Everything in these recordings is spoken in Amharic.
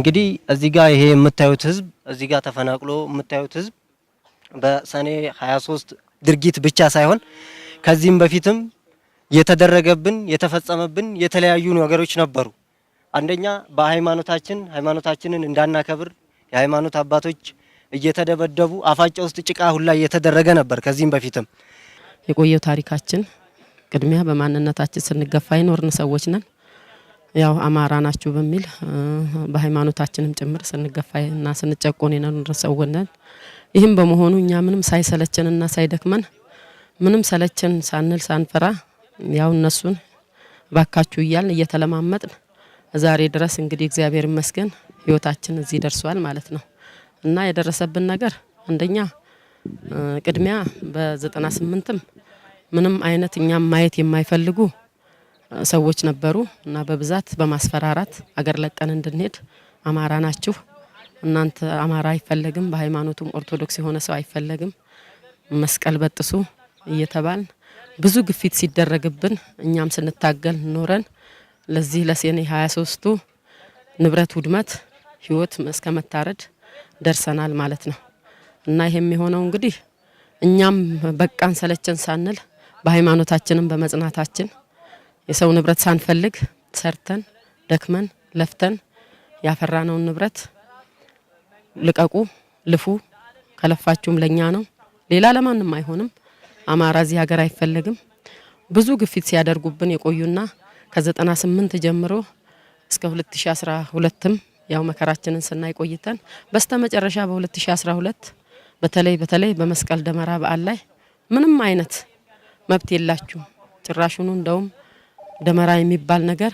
እንግዲህ እዚህ ጋር ይሄ የምታዩት ህዝብ እዚህ ጋር ተፈናቅሎ የምታዩት ህዝብ በሰኔ 23 ድርጊት ብቻ ሳይሆን ከዚህም በፊትም የተደረገብን የተፈጸመብን የተለያዩ ነገሮች ነበሩ። አንደኛ ሃይማኖታችንን እንዳናከብር የሃይማኖት አባቶች እየተደበደቡ አፋጫ ውስጥ ጭቃ ሁላ እየተደረገ ነበር። ከዚህም በፊትም የቆየው ታሪካችን ቅድሚያ በማንነታችን ስንገፋ ይኖርን ሰዎች ነን። ያው አማራ ናችሁ በሚል በሃይማኖታችንም ጭምር ስንገፋና ስንጨቆን የኖርን ሰዎች ነን። ይህም በመሆኑ እኛ ምንም ሳይሰለቸንና ሳይደክመን ምንም ሰለቸን ሳንል ሳንፈራ ያው እነሱን ባካችሁ እያልን እየተለማመጥን ዛሬ ድረስ እንግዲህ እግዚአብሔር ይመስገን ህይወታችን እዚህ ደርሷል ማለት ነው። እና የደረሰብን ነገር አንደኛ ቅድሚያ በ98ም ምንም አይነት እኛም ማየት የማይፈልጉ ሰዎች ነበሩ እና በብዛት በማስፈራራት አገር ለቀን እንድንሄድ አማራ ናችሁ እናንተ አማራ አይፈለግም፣ በሃይማኖቱም ኦርቶዶክስ የሆነ ሰው አይፈለግም፣ መስቀል በጥሱ እየተባልን ብዙ ግፊት ሲደረግብን እኛም ስንታገል ኖረን ለዚህ ለሰኔ 23ቱ ንብረት ውድመት ህይወት እስከ መታረድ ደርሰናል ማለት ነው። እና ይሄም የሆነው እንግዲህ እኛም በቃን ሰለቸን ሳንል በሃይማኖታችንም በመጽናታችን የሰው ንብረት ሳንፈልግ ሰርተን ደክመን ለፍተን ያፈራነውን ንብረት ልቀቁ ልፉ ከለፋችሁም ለኛ ነው ሌላ ለማንም አይሆንም፣ አማራ እዚህ ሀገር አይፈልግም ብዙ ግፊት ሲያደርጉብን የቆዩና ከ98 ጀምሮ እስከ 2012ም ያው መከራችንን ስናይ ቆይተን በስተመጨረሻ በ2012 በተለይ በመስቀል ደመራ በዓል ላይ ምንም አይነት መብት የላችሁ ጭራሹኑ እንደውም ደመራ የሚባል ነገር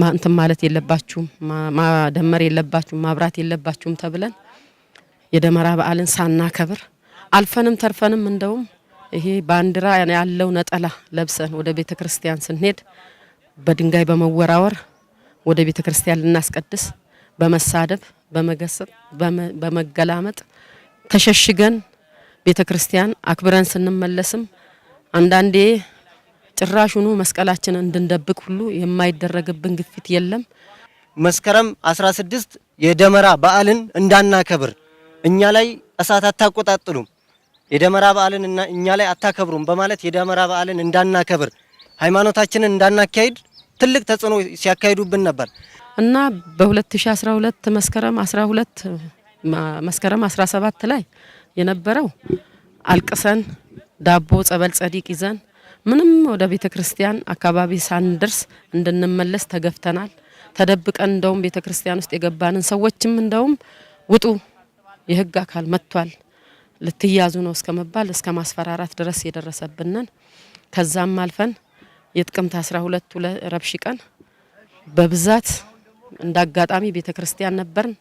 እንትን ማለት የለባችሁም ማደመር የለባችሁም ማብራት የለባችሁም ተብለን የደመራ በዓልን ሳናከብር አልፈንም ተርፈንም እንደውም ይሄ ባንዲራ ያለው ነጠላ ለብሰን ወደ ቤተክርስቲያን ስንሄድ በድንጋይ በመወራወር ወደ ቤተክርስቲያን ልናስቀድስ በመሳደብ በመገሰጥ በመገላመጥ ተሸሽገን ቤተክርስቲያን አክብረን ስንመለስም አንዳንዴ ጭራሹኑ መስቀላችንን እንድንደብቅ ሁሉ የማይደረግብን ግፊት የለም። መስከረም 16 የደመራ በዓልን እንዳናከብር እኛ ላይ እሳት አታቆጣጥሉም፣ የደመራ በዓልን እኛ ላይ አታከብሩም በማለት የደመራ በዓልን እንዳናከብር ሃይማኖታችንን እንዳናካሂድ ትልቅ ተጽዕኖ ሲያካሂዱብን ነበር እና በ2012 መስከረም 17 ላይ የነበረው አልቅሰን ዳቦ ጸበል ጸዲቅ ይዘን ምንም ወደ ቤተክርስቲያን አካባቢ ሳንደርስ እንድንመለስ ተገፍተናል። ተደብቀን እንደውም ቤተክርስቲያን ውስጥ የገባንን ሰዎችም እንደውም ውጡ የህግ አካል መጥቷል ልትያዙ ነው እስከመባል እስከ ማስፈራራት ድረስ የደረሰብንን ከዛም አልፈን የጥቅምት 12 ረብሽ ቀን በብዛት እንዳጋጣሚ ቤተክርስቲያን ነበርን።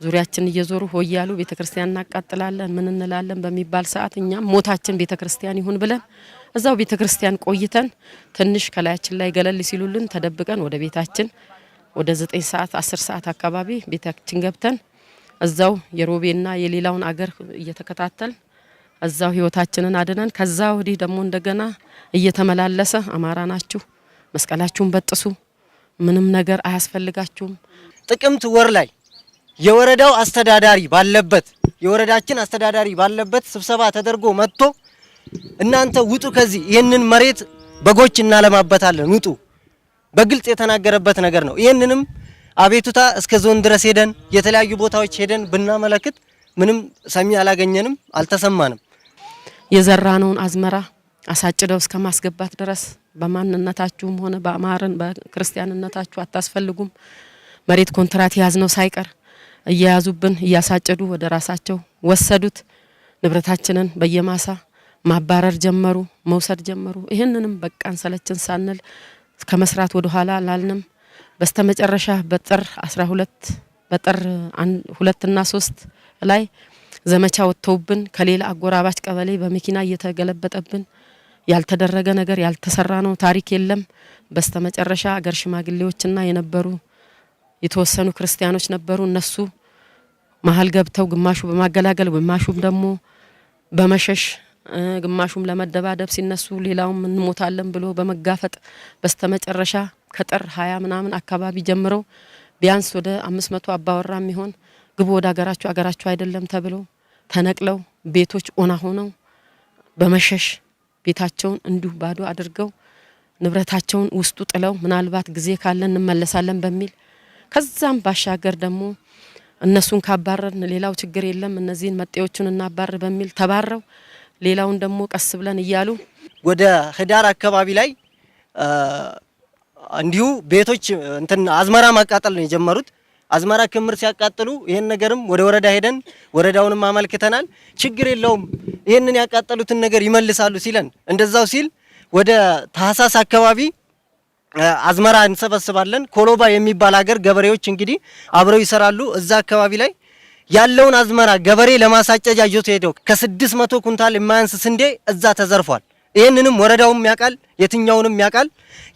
ዙሪያችን እየዞሩ ሆያሉ ቤተክርስቲያን እናቃጥላለን ምን እንላለን በሚባል ሰዓት እኛም ሞታችን ቤተክርስቲያን ይሁን ብለን እዛው ቤተክርስቲያን ቆይተን ትንሽ ከላያችን ላይ ገለል ሲሉልን ተደብቀን ወደ ቤታችን ወደ 9 ሰዓት 10 ሰዓት አካባቢ ቤታችን ገብተን እዛው የሮቤና የሌላውን አገር እየተከታተል እዛው ህይወታችንን አድነን ከዛ ወዲህ ደግሞ እንደገና እየተመላለሰ አማራ ናችሁ መስቀላችሁን በጥሱ ምንም ነገር አያስፈልጋችሁም። ጥቅምት ወር ላይ የወረዳው አስተዳዳሪ ባለበት የወረዳችን አስተዳዳሪ ባለበት ስብሰባ ተደርጎ መጥቶ እናንተ ውጡ ከዚህ ይሄንን መሬት በጎች እናለማበታለን ውጡ በግልጽ የተናገረበት ነገር ነው። ይሄንንም አቤቱታ እስከ ዞን ድረስ ሄደን የተለያዩ ቦታዎች ሄደን ብናመለክት ምንም ሰሚ አላገኘንም አልተሰማንም። የዘራነውን አዝመራ አሳጭደው እስከ ማስገባት ድረስ በማንነታችሁም ሆነ በአማራን በክርስቲያንነታችሁ አታስፈልጉም መሬት ኮንትራት ያዝነው ሳይቀር እያያዙብን እያሳጨዱ ወደ ራሳቸው ወሰዱት። ንብረታችንን በየማሳ ማባረር ጀመሩ መውሰድ ጀመሩ። ይሄንንም በቃን ሰለችን ሳንል ከመስራት ወደ ኋላ ላልንም በስተመጨረሻ በጥር 12 በጥር 2 እና 3 ላይ ዘመቻ ወጥተውብን ከሌላ አጎራባች ቀበሌ በመኪና እየተገለበጠብን ያልተደረገ ነገር ያልተሰራ ነው ታሪክ የለም። በስተመጨረሻ አገር ሽማግሌዎችና የነበሩ የተወሰኑ ክርስቲያኖች ነበሩ እነሱ መሃል ገብተው ግማሹ በማገላገል ግማሹም ደግሞ በመሸሽ ግማሹም ለመደባደብ ሲነሱ ሌላውም እንሞታለን ብሎ በመጋፈጥ በስተመጨረሻ ከጥር 20 ምናምን አካባቢ ጀምረው ቢያንስ ወደ 500 አባወራ የሚሆን ግቡ ወደ አገራችሁ አይደለም ተብሎ ተነቅለው ቤቶች ኦና ሆነው በመሸሽ ቤታቸውን እንዲሁ ባዶ አድርገው ንብረታቸውን ውስጡ ጥለው ምናልባት ጊዜ ካለን እንመለሳለን በሚል ከዛም ባሻገር ደግሞ እነሱን ካባረርን ሌላው ችግር የለም እነዚህን መጤዎቹን እናባር በሚል ተባረው ሌላውን ደግሞ ቀስ ብለን እያሉ ወደ ህዳር አካባቢ ላይ እንዲሁ ቤቶች እንትን አዝመራ ማቃጠል ነው የጀመሩት። አዝመራ ክምር ሲያቃጥሉ ይሄን ነገርም ወደ ወረዳ ሄደን ወረዳውንም አመልክተናል። ችግር የለውም ይሄንን ያቃጠሉትን ነገር ይመልሳሉ ሲለን እንደዛው ሲል ወደ ታህሳስ አካባቢ አዝመራ እንሰበስባለን። ኮሎባ የሚባል ሀገር ገበሬዎች እንግዲህ አብረው ይሰራሉ። እዛ አካባቢ ላይ ያለውን አዝመራ ገበሬ ለማሳጨጃ ይዞት ሄደው ከ600 ኩንታል የማያንስ ስንዴ እዛ ተዘርፏል። ይሄንንም ወረዳውም ያውቃል፣ የትኛውንም ያውቃል።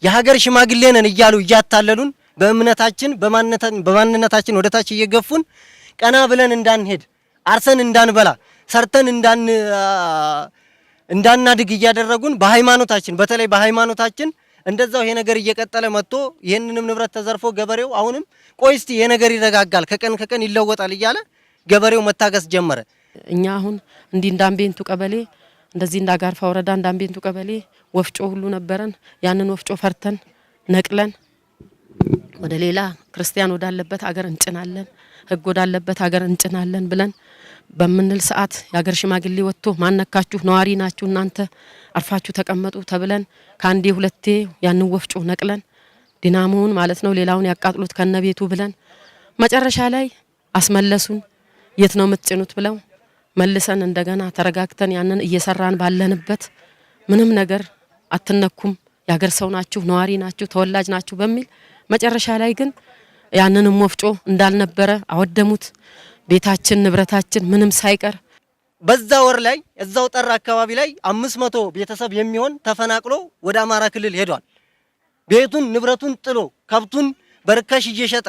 የሀገር ሽማግሌ ነን እያሉ እያታለሉን በእምነታችን በማንነታችን ወደታች እየገፉን ቀና ብለን እንዳንሄድ አርሰን እንዳንበላ ሰርተን እንዳናድግ እያደረጉን በሃይማኖታችን በተለይ በሃይማኖታችን እንደዛው ይሄ ነገር እየቀጠለ መጥቶ ይሄንንም ንብረት ተዘርፎ ገበሬው አሁንም ቆይ እስቲ ይሄ ነገር ይረጋጋል ከቀን ይለወጣል እያለ ገበሬው መታገስ ጀመረ። እኛ አሁን እንዲህ እንዳምቤንቱ ቀበሌ እንደዚህ እንዳጋርፋ ወረዳ እንዳምቤንቱ ቀበሌ ወፍጮ ሁሉ ነበረን። ያንን ወፍጮ ፈርተን ነቅለን ወደ ሌላ ክርስቲያን ወዳለበት ሀገር እንጭናለን፣ ህግ ወዳለበት ሀገር እንጭናለን ብለን በምንል ሰዓት የሀገር ሽማግሌ ወጥቶ ማነካችሁ ነዋሪ ናችሁ እናንተ አርፋችሁ ተቀመጡ ተብለን ካንዴ ሁለቴ ያንን ወፍጮ ነቅለን ዲናሞውን ማለት ነው ሌላውን ያቃጥሉት ከነቤቱ ብለን መጨረሻ ላይ አስመለሱን። የት ነው የምትጭኑት ብለው መልሰን እንደገና ተረጋግተን ያንን እየሰራን ባለንበት ምንም ነገር አትነኩም የሀገር ሰው ናችሁ ነዋሪ ናችሁ ተወላጅ ናችሁ በሚል መጨረሻ ላይ ግን ያንንም ወፍጮ እንዳልነበረ አወደሙት። ቤታችን ንብረታችን ምንም ሳይቀር በዛ ወር ላይ እዛው ጠራ አካባቢ ላይ 500 ቤተሰብ የሚሆን ተፈናቅሎ ወደ አማራ ክልል ሄዷል። ቤቱን ንብረቱን ጥሎ ከብቱን በርካሽ እየሸጠ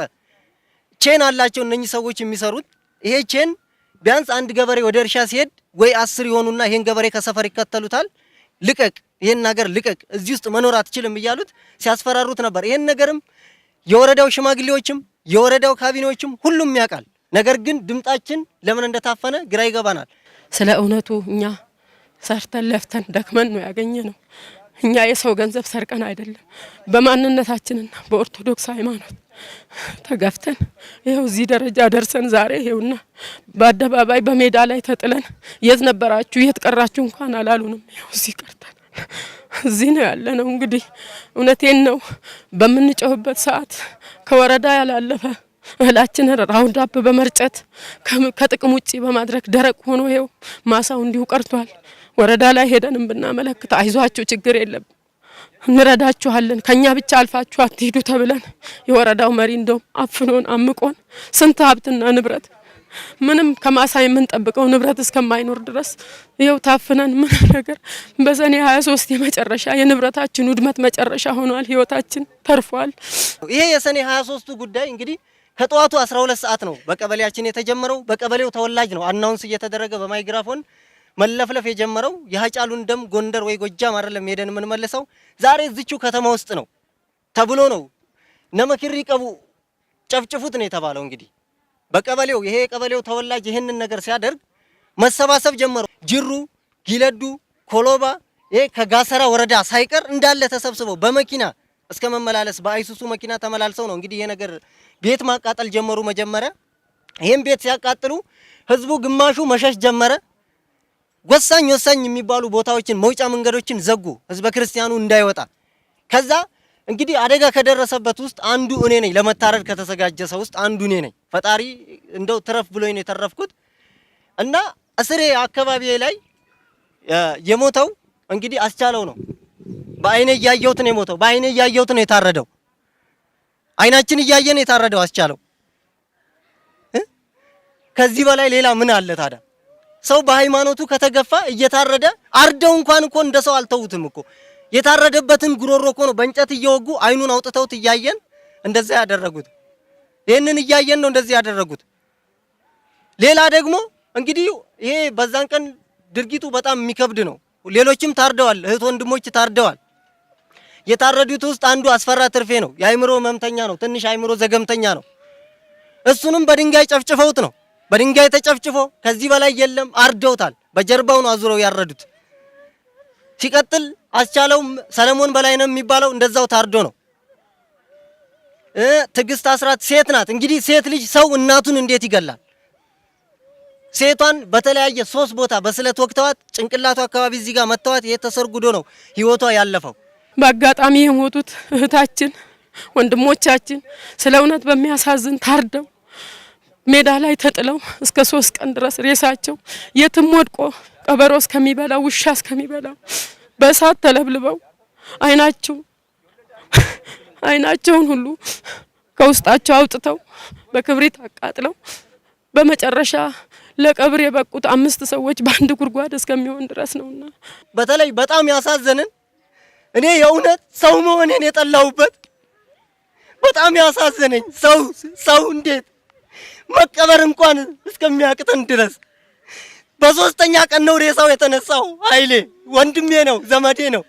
ቼን አላቸው እነኚህ ሰዎች የሚሰሩት። ይሄ ቼን ቢያንስ አንድ ገበሬ ወደ እርሻ ሲሄድ ወይ 10 ይሆኑና ይሄን ገበሬ ከሰፈር ይከተሉታል። ልቀቅ፣ ይሄን ነገር ልቀቅ፣ እዚህ ውስጥ መኖር አትችልም እያሉት ሲያስፈራሩት ነበር። ይሄን ነገርም የወረዳው ሽማግሌዎችም የወረዳው ካቢኔዎችም ሁሉም ያውቃል። ነገር ግን ድምጣችን ለምን እንደታፈነ ግራ ይገባናል። ስለ እውነቱ እኛ ሰርተን ለፍተን ደክመን ነው ያገኘነው። እኛ የሰው ገንዘብ ሰርቀን አይደለም። በማንነታችንና በኦርቶዶክስ ሃይማኖት ተገፍተን ይሄው እዚህ ደረጃ ደርሰን ዛሬ ይሄውና በአደባባይ በሜዳ ላይ ተጥለን የት ነበራችሁ የት ቀራችሁ እንኳን አላሉንም። ይሄው እዚህ ቀርተን እዚህ ነው ያለነው። እንግዲህ እውነቴን ነው በምንጮህበት ሰዓት ከወረዳ ያላለፈ እህላችንን ራውንድ አፕ በመርጨት ከጥቅም ውጪ በማድረግ ደረቅ ሆኖ ይሄው ማሳው እንዲሁ ቀርቷል። ወረዳ ላይ ሄደንም ብናመለክት አይዟችሁ ችግር የለም እንረዳችኋለን ከኛ ብቻ አልፋችሁ አትሄዱ ተብለን የወረዳው መሪ እንደውም አፍኖን አምቆን ስንት ሀብትና ንብረት ምንም ከማሳ የምንጠብቀው ንብረት እስከማይኖር ድረስ ይኸው ታፍነን ምን ነገር በሰኔ 23 የመጨረሻ የንብረታችን ውድመት መጨረሻ ሆኗል። ህይወታችን ተርፏል። ይሄ የሰኔ 23ቱ ጉዳይ እንግዲህ ከጠዋቱ 12 ሰዓት ነው በቀበሌያችን የተጀመረው። በቀበሌው ተወላጅ ነው አናውንስ እየተደረገ በማይክራፎን መለፍለፍ የጀመረው። የሃጫሉን ደም ጎንደር ወይ ጎጃም አይደለም ሄደን ምን መልሰው ዛሬ እዚቹ ከተማ ውስጥ ነው ተብሎ ነው ነመክሪ ቀቡ ጨፍጭፉት ነው የተባለው። እንግዲህ በቀበሌው ይሄ የቀበሌው ተወላጅ ይሄንን ነገር ሲያደርግ መሰባሰብ ጀመሩ። ጅሩ፣ ጊለዱ፣ ኮሎባ ይሄ ከጋሰራ ወረዳ ሳይቀር እንዳለ ተሰብስበው በመኪና እስከ መመላለስ በአይሱሱ መኪና ተመላልሰው ነው እንግዲህ ይሄ ነገር ቤት ማቃጠል ጀመሩ። መጀመሪያ ይሄን ቤት ሲያቃጥሉ ህዝቡ ግማሹ መሸሽ ጀመረ። ወሳኝ የሚባሉ ቦታዎችን መውጫ መንገዶችን ዘጉ ህዝበ ክርስቲያኑ እንዳይወጣ። ከዛ እንግዲህ አደጋ ከደረሰበት ውስጥ አንዱ እኔ ነኝ። ለመታረድ ከተዘጋጀ ሰው ውስጥ አንዱ እኔ ነኝ። ፈጣሪ እንደው ትረፍ ብሎኝ ነው የተረፍኩት። እና እስሬ አካባቢ ላይ የሞተው እንግዲህ አስቻለው ነው። በአይኔ እያየሁት ነው የሞተው። በአይኔ እያየሁት ነው የታረደው። አይናችን እያየን የታረደው አስቻለው። ከዚህ በላይ ሌላ ምን አለ ታዲያ? ሰው በሃይማኖቱ ከተገፋ እየታረደ አርደው እንኳን እኮ እንደ ሰው አልተውትም እኮ የታረደበትን ጉሮሮ እኮ ነው በእንጨት እየወጉ አይኑን አውጥተውት እያየን እንደዛ ያደረጉት። ይሄንን እያየን ነው እንደዚህ ያደረጉት። ሌላ ደግሞ እንግዲህ ይሄ በዛን ቀን ድርጊቱ በጣም የሚከብድ ነው። ሌሎችም ታርደዋል፣ እህት ወንድሞች ታርደዋል። የታረዱት ውስጥ አንዱ አስፈራ ትርፌ ነው። የአይምሮ ህመምተኛ ነው። ትንሽ አይምሮ ዘገምተኛ ነው። እሱንም በድንጋይ ጨፍጭፈውት ነው። በድንጋይ ተጨፍጭፎ ከዚህ በላይ የለም አርደውታል። በጀርባው ነው አዙረው ያረዱት። ሲቀጥል አስቻለው ሰለሞን በላይ ነው የሚባለው እንደዛው ታርዶ ነው። ትግስት አስራት ሴት ናት። እንግዲህ ሴት ልጅ ሰው እናቱን እንዴት ይገላል? ሴቷን በተለያየ 3 ቦታ በስለት ወቅተዋት ጭንቅላቷ አካባቢ እዚህ ጋር መተዋት የተሰርጉዶ ነው ህይወቷ ያለፈው። በአጋጣሚ የሞቱት እህታችን ወንድሞቻችን ስለ እውነት በሚያሳዝን ታርደው ሜዳ ላይ ተጥለው እስከ 3 ቀን ድረስ ሬሳቸው የትም ወድቆ ቀበሮ እስከሚበላው ውሻ እስከሚበላው በእሳት ተለብልበው አይናቸውን ሁሉ ከውስጣቸው አውጥተው በክብሪት አቃጥለው በመጨረሻ ለቀብር የበቁት 5 ሰዎች በአንድ ጉድጓድ እስከሚሆን ድረስ ነውና በተለይ በጣም ያሳዘነን እኔ የእውነት ሰው መሆኔን የጠላሁበት በጣም ያሳዘነኝ ሰው እንዴት መቀበር እንኳን እስከሚያቅተን ድረስ በ3ኛ ቀን ነው ሬሳው የተነሳው። ኃይሌ ወንድሜ ነው ዘመዴ ነው።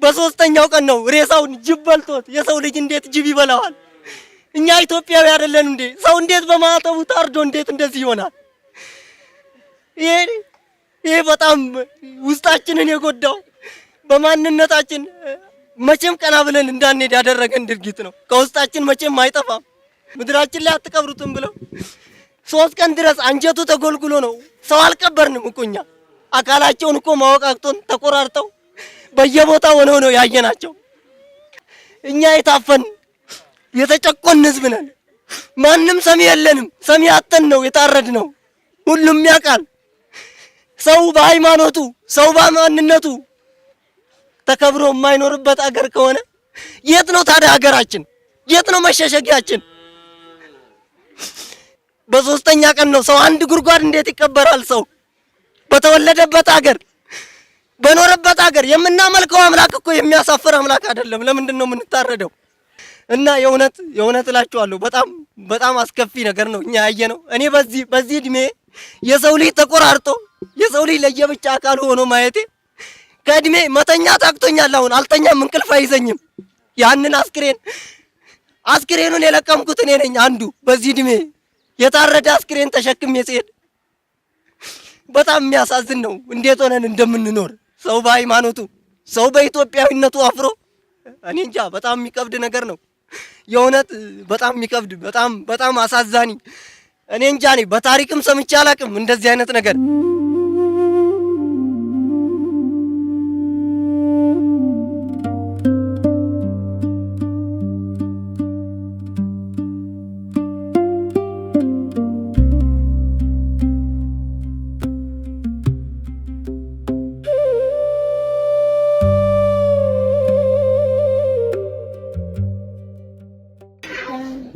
በ3ኛው ቀን ነው ሬሳውን ጅብ በልቶት። የሰው ልጅ እንዴት ጅብ ይበላዋል? እኛ ኢትዮጵያዊ አይደለን እንዴ? ሰው እንዴት በማተቡ ታርዶ እንዴት እንደዚህ ይሆናል? ይሄ በጣም ውስጣችንን የጎዳው በማንነታችን መቼም ቀና ብለን እንዳንሄድ ያደረገን ድርጊት ነው። ከውስጣችን መቼም አይጠፋም። ምድራችን ላይ አትቀብሩትም ብለው 3 ቀን ድረስ አንጀቱ ተጎልጉሎ ነው። ሰው አልቀበርንም እኮ እኛ አካላቸውን እኮ ማወቅ አቅቶን ተቆራርጠው በየቦታው ሆነው ነው ያየናቸው። እኛ የታፈን የተጨቆን ህዝብ ነን። ማንም ሰሚ የለንም። ሰሚ አጥተን ነው የታረድ ነው። ሁሉም ያውቃል። ሰው በሃይማኖቱ ሰው በማንነቱ ተከብሮ የማይኖርበት አገር ከሆነ የት ነው ታዲያ ሀገራችን? የት ነው መሸሸጊያችን? በ3ኛ ቀን ነው ሰው አንድ ጉድጓድ እንዴት ይቀበራል? ሰው በተወለደበት ሀገር በኖረበት ሀገር የምናመልከው አምላክ እኮ የሚያሳፍር አምላክ አይደለም። ለምንድን ነው የምንታረደው? እና የእውነት እላችኋለሁ በጣም አስከፊ ነገር ነው እኛ ያየነው። እኔ በዚህ እድሜ የሰው ልጅ ተቆራርጦ የሰው ልጅ ለየብቻ አካል ሆኖ ማየቴ ከእድሜ መተኛ ታክቶኛል። አሁን አልተኛም፣ እንቅልፍ አይዘኝም። ያንን አስክሬኑን የለቀምኩት እኔ ነኝ አንዱ። በዚህ እድሜ የታረደ አስክሬን ተሸክሜ ስሄድ በጣም የሚያሳዝን ነው። እንዴት ሆነን እንደምንኖር ሰው በሃይማኖቱ ሰው በኢትዮጵያዊነቱ አፍሮ እኔ እንጃ። በጣም የሚከብድ ነገር ነው የእውነት በጣም የሚከብድ በጣም አሳዛኝ። እኔ እንጃ በታሪክም ሰምቼ አላቅም እንደዚህ አይነት ነገር።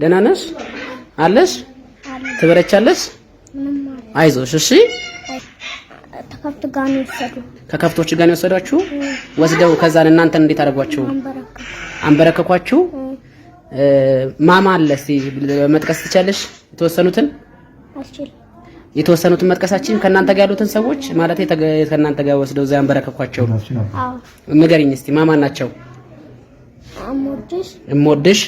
ደህና ነሽ? አለሽ? ትበረቻለሽ? አይዞሽ። እሺ። ከከብቶች ጋር ነው የወሰዷችሁ? ወስደው ከዛን እናንተን እንዴት አደረጓችሁ? አንበረከኳችሁ? ማማ አለ? እስቲ መጥቀስ ትቻለሽ? የተወሰኑትን መጥቀሳችን ከናንተ ጋር ያሉትን ሰዎች ማለት ከናንተ ጋር ወስደው እዛ አንበረከኳቸው? አዎ። ንገሪኝ እስቲ ማማን ናቸው? እሞድሽ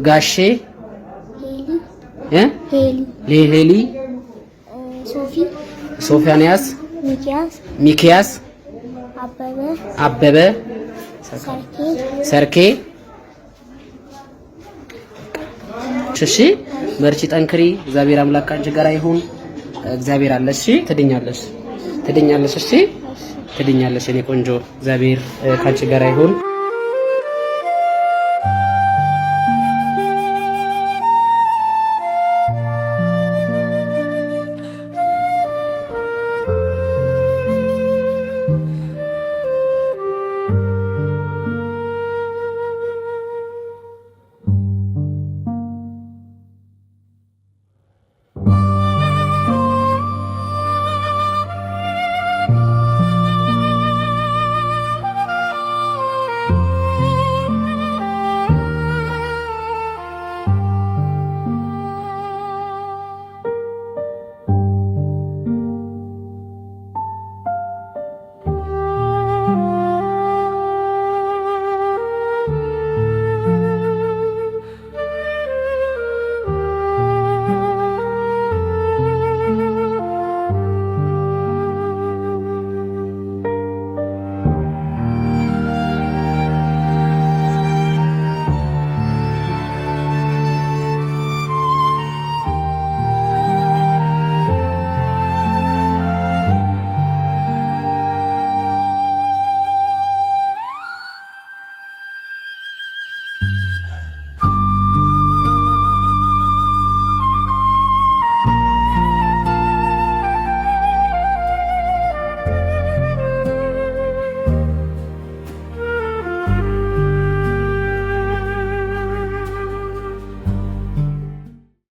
ጋሼ ሄሊ ሶፊያንያስ ሚኪያስ አበበ ሰርኬ። እሺ መርቺ ጠንክሪ። እግዚአብሔር አምላክ ካንቺ ጋር ይሁን። እግዚአብሔር አለ። እሺ ትድኛለሽ። እሺ ትድኛለሽ። እኔ ቆንጆ እግዚአብሔር ካንቺ ጋር ይሁን።